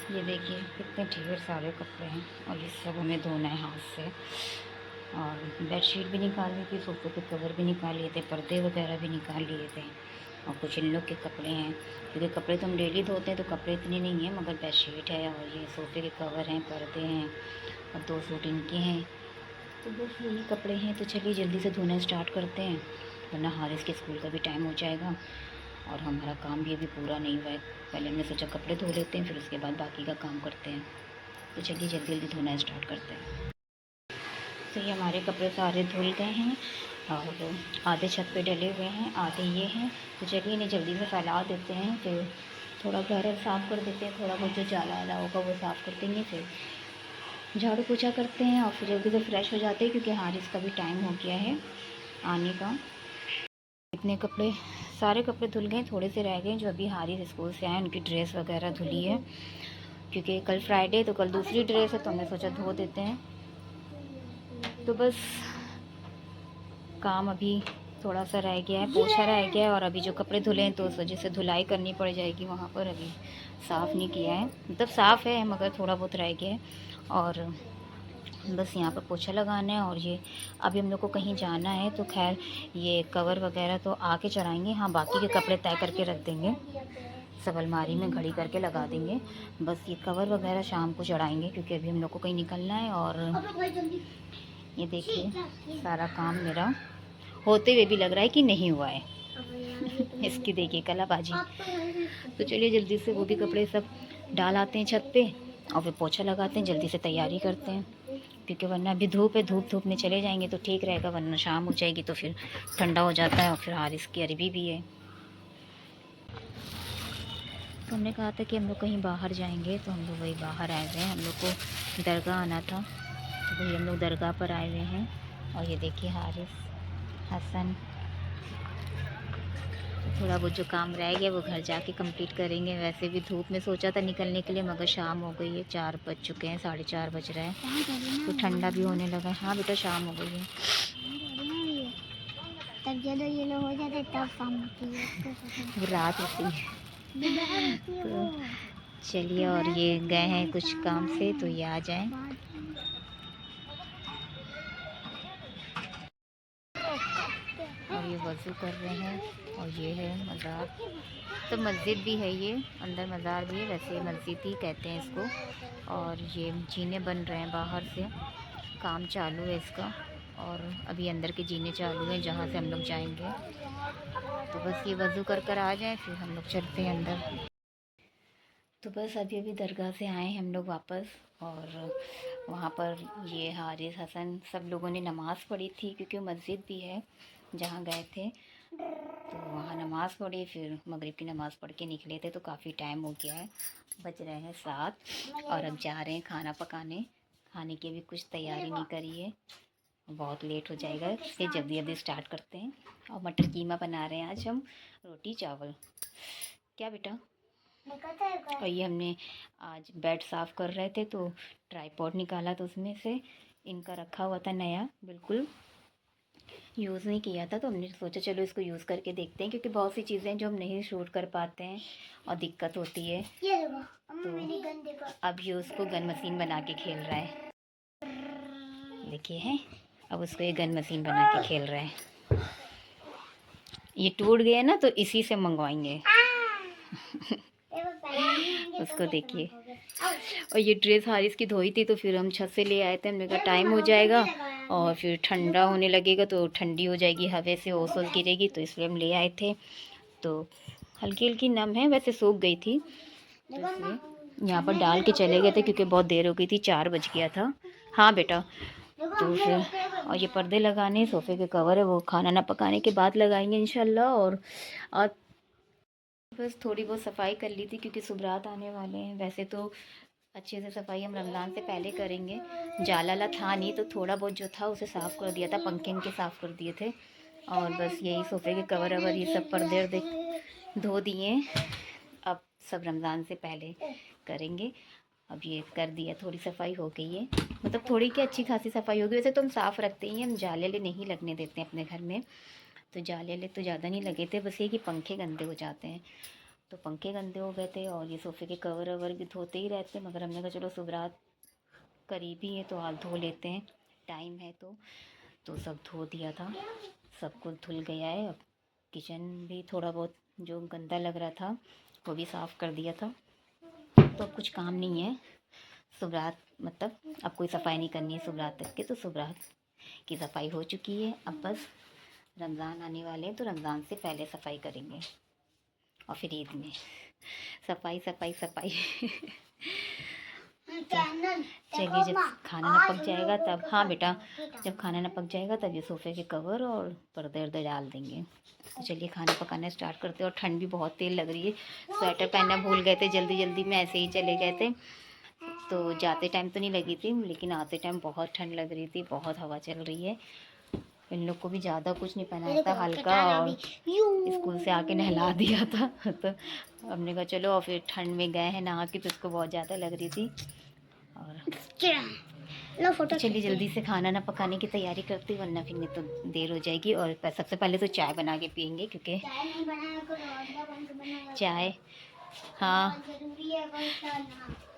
ये देखिए कितने ढेर सारे कपड़े हैं और ये सब हमें धोना है हाथ से। और बेडशीट भी निकाल ली थी, सोफे के कवर भी निकाल लिए थे, पर्दे वगैरह भी निकाल लिए थे। और कुछ इन लोग के कपड़े हैं, क्योंकि कपड़े तो हम डेली धोते हैं तो कपड़े इतने नहीं हैं, मगर बेडशीट है और ये सोफे के कवर हैं, पर्दे हैं और 2 सूट इनके हैं। तो बस यही कपड़े हैं। तो चलिए जल्दी से धोना स्टार्ट करते हैं, वरना हारिस के स्कूल का भी टाइम हो जाएगा और हमारा काम भी अभी पूरा नहीं हुआ है। पहले हमने सोचा कपड़े धो लेते हैं, फिर उसके बाद बाकी का काम करते हैं। तो चलिए जल्दी जल्दी धोना स्टार्ट करते हैं। तो ये हमारे कपड़े सारे धुल गए हैं और आधे छत पे डले हुए हैं, आधे ये हैं। तो चलिए इन्हें जल्दी से फैला देते हैं, फिर थोड़ा घर साफ़ कर देते हैं, थोड़ा बहुत जो जाला वाला होगा वो साफ़ कर देंगे, फिर झाड़ू पोछा करते हैं और फिर जल्दी से फ्रेश हो जाते हैं, क्योंकि हारिस का भी टाइम हो गया है आने का। इतने कपड़े, सारे कपड़े धुल गए, थोड़े से रह गए जो अभी हारिस स्कूल से आए उनकी ड्रेस वगैरह धुली है, क्योंकि कल फ्राइडे तो कल दूसरी ड्रेस है, तो हमने सोचा धो देते हैं। तो बस काम अभी थोड़ा सा रह गया है, पोछा रह गया है, और अभी जो कपड़े धुले हैं तो उस वजह से धुलाई करनी पड़ जाएगी वहाँ पर। अभी साफ़ नहीं किया है, मतलब साफ़ है मगर थोड़ा बहुत रह गया है। और बस यहाँ पर पोछा लगाना है। और ये अभी हम लोग को कहीं जाना है, तो खैर ये कवर वगैरह तो आके चढ़ाएंगे। हाँ, बाकी के कपड़े तय करके रख देंगे, सब अलमारी में घड़ी करके लगा देंगे। बस ये कवर वगैरह शाम को चढ़ाएंगे, क्योंकि अभी हम लोग को कहीं निकलना है। और ये देखिए सारा काम मेरा होते हुए भी लग रहा है कि नहीं हुआ है। इसकी देखिए कलाबाजी। तो चलिए जल्दी से वो भी कपड़े सब डाल आते हैं छत पे और फिर पोछा लगाते हैं, जल्दी से तैयारी करते हैं, क्योंकि वरना अभी धूप है, धूप में चले जाएंगे तो ठीक रहेगा, वरना शाम हो जाएगी तो फिर ठंडा हो जाता है और फिर हारिस की अरबी भी है। तो हमने कहा था कि हम लोग कहीं बाहर जाएंगे, तो हम लोग वही बाहर आए हुए हैं। हम लोग को दरगाह आना था, तो वही हम लोग दरगाह पर आए हुए हैं। और ये देखिए हारिस, हसन, थोड़ा बहुत जो काम रह गया वो घर जाके कंप्लीट करेंगे। वैसे भी धूप में सोचा था निकलने के लिए, मगर शाम हो गई है, 4 बज चुके हैं, 4:30 बज रहे हैं, तो ठंडा भी होने लगा है। हाँ बेटा, शाम हो गई है, तब ज़्यादा येलो हो जाता है, तब शाम होती है, रात होती है। तो चलिए, और ये गए हैं कुछ काम से, तो ये आ जाएं। और ये वज़ू कर रहे हैं। और ये है मज़ार, तो मस्जिद भी है ये, अंदर मज़ार भी है, वैसे मस्जिद ही कहते हैं इसको। और ये जीने बन रहे हैं बाहर से, काम चालू है इसका। और अभी अंदर के जीने चालू हैं जहाँ से हम लोग जाएंगे। तो बस ये वज़ू कर आ जाए, फिर हम लोग चलते हैं अंदर। तो बस अभी अभी दरगाह से आए हम लोग वापस, और वहाँ पर ये हारिस, हसन, सब लोगों ने नमाज़ पढ़ी थी, क्योंकि मस्जिद भी है जहाँ गए थे, तो वहाँ नमाज़ पढ़ी, फिर मगरिब की नमाज़ पढ़ के निकले थे। तो काफ़ी टाइम हो गया है, बज रहे हैं 7, और अब जा रहे हैं खाना पकाने। खाने की भी कुछ तैयारी नहीं करी है, बहुत लेट हो जाएगा, इसलिए जल्दी जल्दी स्टार्ट करते हैं। और मटर कीमा बना रहे हैं आज हम, रोटी चावल। क्या बेटा? और ये हमने आज बेड साफ़ कर रहे थे, तो ट्राईपॉड निकाला, तो उसमें से इनका रखा हुआ था नया, बिल्कुल यूज़ नहीं किया था, तो हमने सोचा चलो इसको यूज़ करके देखते हैं, क्योंकि बहुत सी चीज़ें जो हम नहीं शूट कर पाते हैं और दिक्कत होती है। तो अब ये उसको गन मशीन बना के खेल रहा है, देखिए है, अब उसको ये गन मशीन बना के खेल रहा है। ये टूट गया ना, तो इसी से मंगवाएंगे। उसको देखिए। और ये ड्रेस हारिस की धोई थी, तो फिर हम छत से ले आए थे, हमने कहा टाइम हो जाएगा और फिर ठंडा होने लगेगा, तो ठंडी हो जाएगी, हवा से ओस ओस गिरेगी, तो इसलिए हम ले आए थे। तो हल्की हल्की नम है, वैसे सूख गई थी, तो इसलिए यहाँ पर डाल के चले गए थे, क्योंकि बहुत देर हो गई थी, 4 बज गया था। हाँ बेटा। तो फिर, और ये पर्दे लगाने, सोफ़े के कवर है, वो खाना ना पकाने के बाद लगाएंगे इंशाल्लाह। और बस थोड़ी बहुत सफाई कर ली थी, क्योंकि सुबरात आने वाले हैं। वैसे तो अच्छे से सफाई हम रमज़ान से पहले करेंगे, जाला था नहीं, तो थोड़ा बहुत जो था उसे साफ़ कर दिया था, पंखे इनके साफ़ कर दिए थे। और बस यही सोफ़े के कवर अवर ये सब पर्दे वर्दे धो दिए, अब सब रमज़ान से पहले करेंगे। अब ये कर दिया, थोड़ी सफाई हो गई है, मतलब थोड़ी क्या, अच्छी खासी सफाई होगी। वैसे तो हम साफ़ रखते ही हैं, हम जाले नहीं लगने देते हैं अपने घर में, तो जाले तो ज़्यादा नहीं लगे थे, बस ये कि पंखे गंदे हो जाते हैं। तो पंखे गंदे हो गए थे और ये सोफ़े के कवर ववर भी धोते ही रहते हैं, मगर हमने कहा चलो सुबरात करीबी है तो आज धो लेते हैं, टाइम है तो सब धो दिया था, सब कुछ धुल गया है। अब किचन भी थोड़ा बहुत जो गंदा लग रहा था वो भी साफ़ कर दिया था, तो अब कुछ काम नहीं है। सुबरात मतलब अब कोई सफाई नहीं करनी है सुबरात तक के, तो सुबरात की सफाई हो चुकी है। अब बस रमज़ान आने वाले हैं तो रमज़ान से पहले सफाई करेंगे और फिर ईद में सफाई सफाई सफाई चलिए जब खाना न पक जाएगा तब, हाँ बेटा, जब खाना न पक जाएगा तब ये सोफ़े के कवर और पर्दे वर्दे डाल देंगे। तो चलिए खाना पकाना स्टार्ट करते हैं। और ठंड भी बहुत तेज़ लग रही है, स्वेटर पहनना भूल गए थे, जल्दी जल्दी में ऐसे ही चले गए थे, तो जाते टाइम तो नहीं लगी थी लेकिन आते टाइम बहुत ठंड लग रही थी, बहुत हवा चल रही है। इन लोग को भी ज़्यादा कुछ नहीं पहनाया था, हल्का, और स्कूल से आके नहला दिया था तो हमने कहा चलो, और फिर ठंड में गए हैं नहा के तो उसको बहुत ज़्यादा लग रही थी। और तो चलिए जल्दी से खाना ना पकाने की तैयारी करते, वरना फिर नहीं तो देर हो जाएगी। और सबसे पहले तो चाय बना के पियेंगे, क्योंकि चाय, हाँ,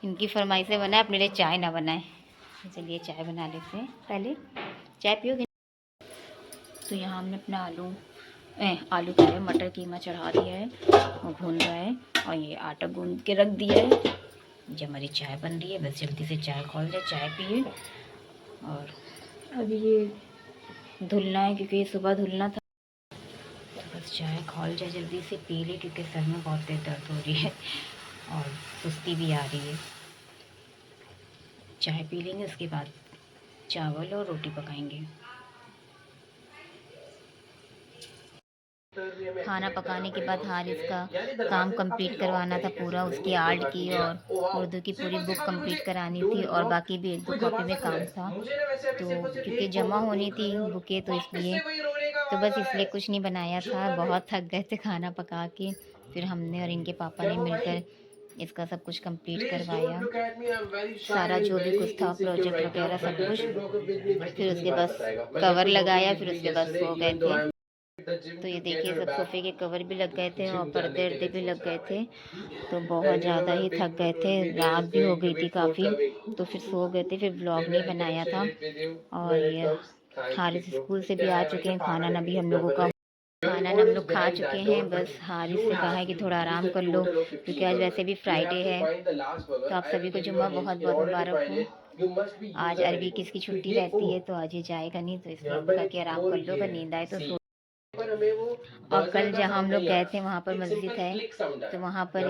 इनकी फरमाइश से बनाए, अपने लिए चाय ना बनाए। तो चलिए चाय बना लेते हैं, पहले चाय पियोगे। तो यहाँ हमने अपना आलू कह रहे मटर कीमा चढ़ा दिया है, वो भून रहा है, और ये आटा गूंद के रख दिया है। जब हमारी चाय बन रही है, बस जल्दी से चाय खोल जाए, चाय पिए। और अभी ये धुलना है, क्योंकि ये सुबह धुलना था, तो बस चाय खोल जाए जल्दी से पी ले, क्योंकि सर में बहुत तेज दर्द हो रही है और सुस्ती भी आ रही है। चाय पी लेंगे, उसके बाद चावल और रोटी पकाएंगे। खाना पकाने के बाद हारिस का काम कंप्लीट करवाना था पूरा, उसकी आर्ट की और उर्दू की पूरी बुक कंप्लीट करानी थी, और बाकी भी 1-2 कॉपी में काम था, तो क्योंकि जमा होनी थी बुकें, तो इसलिए, तो बस इसलिए कुछ नहीं बनाया था। बहुत थक गए थे खाना पका के, फिर हमने और इनके पापा ने मिलकर इसका सब कुछ कंप्लीट करवाया, सारा जो भी कुछ था प्रोजेक्ट वगैरह सब कुछ। फिर उसके बाद कवर लगाया, फिर उसके बाद सो गए थे। तो ये देखिए सब सोफ़े के कवर भी लग गए थे और पर्दे वर्दे भी लग गए थे, तो बहुत ज़्यादा ही थक गए थे, रात भी हो गई थी काफ़ी, तो फिर सो गए थे, फिर ब्लॉग नहीं बनाया था। और ये हारिस स्कूल से भी आ चुके हैं, खाना ना भी हम लोगों का, खाना हम लोग खा चुके हैं। बस हारिस से कहा है कि थोड़ा आराम कर लो, क्योंकि आज वैसे भी फ्राइडे है, तो आप सभी को जुम्मा बहुत बहुत मुबारक हो। आज अरबी की इसकी छुट्टी रहती है, तो आज ये जाएगा नहीं, तो इसलिए कहा कि आराम कर लो, अगर नींद आए तो सो। और कल जहाँ हम लोग गए थे वहाँ पर मस्जिद है, तो वहाँ पर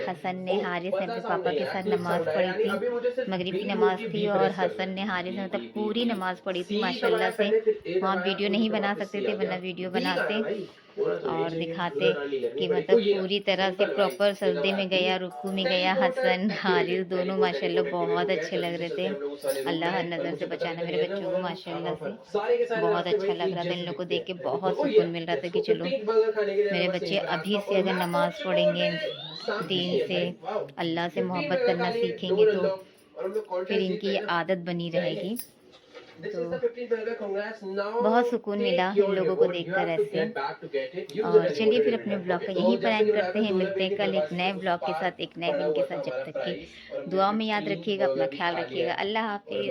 हसन ने, हारिस ने अपने पापा के साथ नमाज़ पढ़ी थी, मगरिब की नमाज़ थी, और हसन ने, हारिस ने मतलब पूरी नमाज़ पढ़ी थी माशाल्लाह से। वहाँ वीडियो नहीं बना सकते थे, वरना वीडियो बनाते और दिखाते कि मतलब पूरी तरह से प्रॉपर सजदे में गया, रुकू में गया, हसन हारिस दोनों माशाल्लाह बहुत अच्छे लग रहे थे। अल्लाह हर नज़र से बचाना मेरे बच्चों को, माशाल्लाह से बहुत अच्छा लग रहा था। इन लोग को देख के बहुत सुकून मिल रहा था कि चलो मेरे बच्चे अभी से अगर नमाज़ पढ़ेंगे, दीन से, अल्लाह से मोहब्बत करना सीखेंगे, तो फिर इनकी ये आदत बनी रहेगी। तो बहुत सुकून मिला इन लोगों को देखकर ऐसे। और चलिए फिर अपने ब्लॉग का यहीं पर एंड करते हैं, मिलते हैं कल एक नए ब्लॉग के साथ, एक नए दिन के साथ। जब तक कि दुआ में याद रखिएगा, अपना ख्याल रखिएगा। अल्लाह हाफिज़।